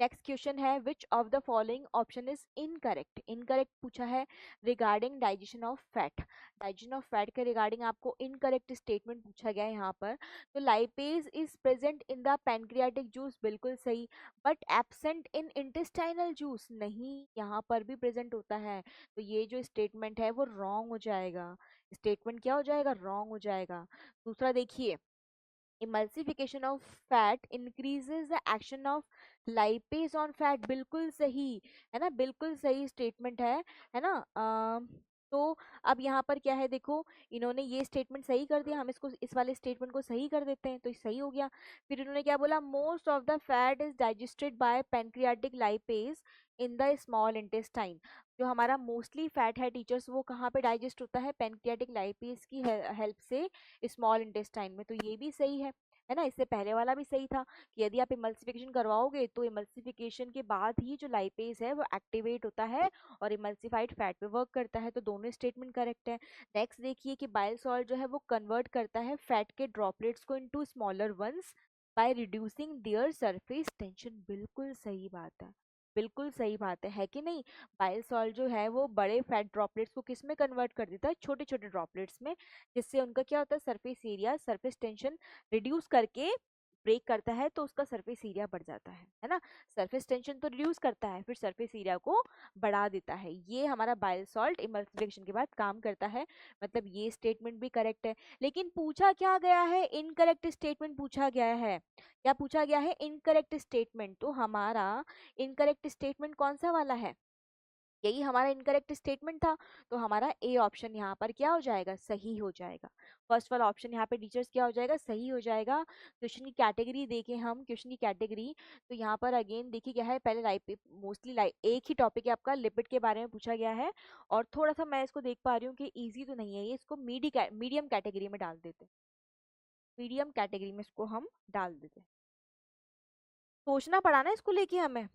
Next question है which of the following option is incorrect. Incorrect पूछा है regarding digestion of fat. Digestion of fat के regarding आपको incorrect statement पूछा गया है यहाँ पर। तो lipase is present in the pancreatic juice, बिल्कुल सही, but absent in intestinal juice, नहीं, यहाँ पर भी प्रेजेंट होता है। तो ये जो स्टेटमेंट है वो रॉन्ग हो जाएगा। स्टेटमेंट क्या हो जाएगा, रॉन्ग हो जाएगा। दूसरा देखिए, emulsification of fat increases the action of lipase on fat, बिल्कुल सही है ना, बिल्कुल सही स्टेटमेंट है ना। तो अब यहाँ पर क्या है, देखो इन्होंने ये स्टेटमेंट सही कर दिया, हम इसको इस वाले स्टेटमेंट को सही कर देते हैं तो ये सही हो गया। फिर इन्होंने क्या बोला, most of the fat is digested by pancreatic lipase in the small intestine. जो हमारा मोस्टली फैट है टीचर्स, वो कहाँ पे डाइजेस्ट होता है, पैनक्रियाटिक लाइपेज की हेल्प से स्मॉल इंटेस्टाइन में। तो ये भी सही है ना। इससे पहले वाला भी सही था कि यदि आप इमल्सिफिकेशन करवाओगे तो इमल्सिफिकेशन के बाद ही जो लाइपेज है वो एक्टिवेट होता है और इमल्सिफाइड फैट पे वर्क करता है। तो दोनों स्टेटमेंट करेक्ट है। नेक्स्ट देखिए कि बाइल सॉल्ट जो है वो कन्वर्ट करता है फैट के ड्रॉपलेट्स को into smaller once by reducing their surface tension, बिल्कुल सही बात है, बिल्कुल सही बात है कि नहीं। बाइल सॉल्ट जो है वो बड़े फैट ड्रॉपलेट्स को किस में कन्वर्ट कर देता है, छोटे छोटे ड्रॉपलेट्स में, जिससे उनका क्या होता है, surface area, surface tension reduce करके ब्रेक करता है, तो उसका सरफेस एरिया बढ़ जाता है ना। सरफेस टेंशन तो रिड्यूस करता है, फिर सरफेस एरिया को बढ़ा देता है। ये हमारा बाइल सॉल्ट इमल्सिफिकेशन के बाद काम करता है, मतलब ये स्टेटमेंट भी करेक्ट है। लेकिन पूछा क्या गया है, इनकरेक्ट स्टेटमेंट पूछा गया है। क्या पूछा गया है, इनकरेक्ट स्टेटमेंट। तो हमारा इनकरेक्ट स्टेटमेंट कौन सा वाला है, यही हमारा इनकरेक्ट स्टेटमेंट था। तो हमारा ए ऑप्शन यहाँ पर क्या हो जाएगा, सही हो जाएगा। फर्स्ट वाला ऑप्शन यहाँ पे टीचर्स क्या हो जाएगा, सही हो जाएगा। क्वेश्चन की कैटेगरी देखें हम, क्वेश्चन की कैटेगरी, तो यहाँ पर अगेन देखिए क्या है, पहले मोस्टली एक ही टॉपिक है आपका, लिपिड के बारे में पूछा गया है। और थोड़ा सा मैं इसको देख पा रही हूँ कि ईजी तो नहीं है ये, इसको मीडियम कैटेगरी में डाल देते, मीडियम कैटेगरी में इसको हम डाल देते। सोचना पड़ा ना इसको लेके हमें।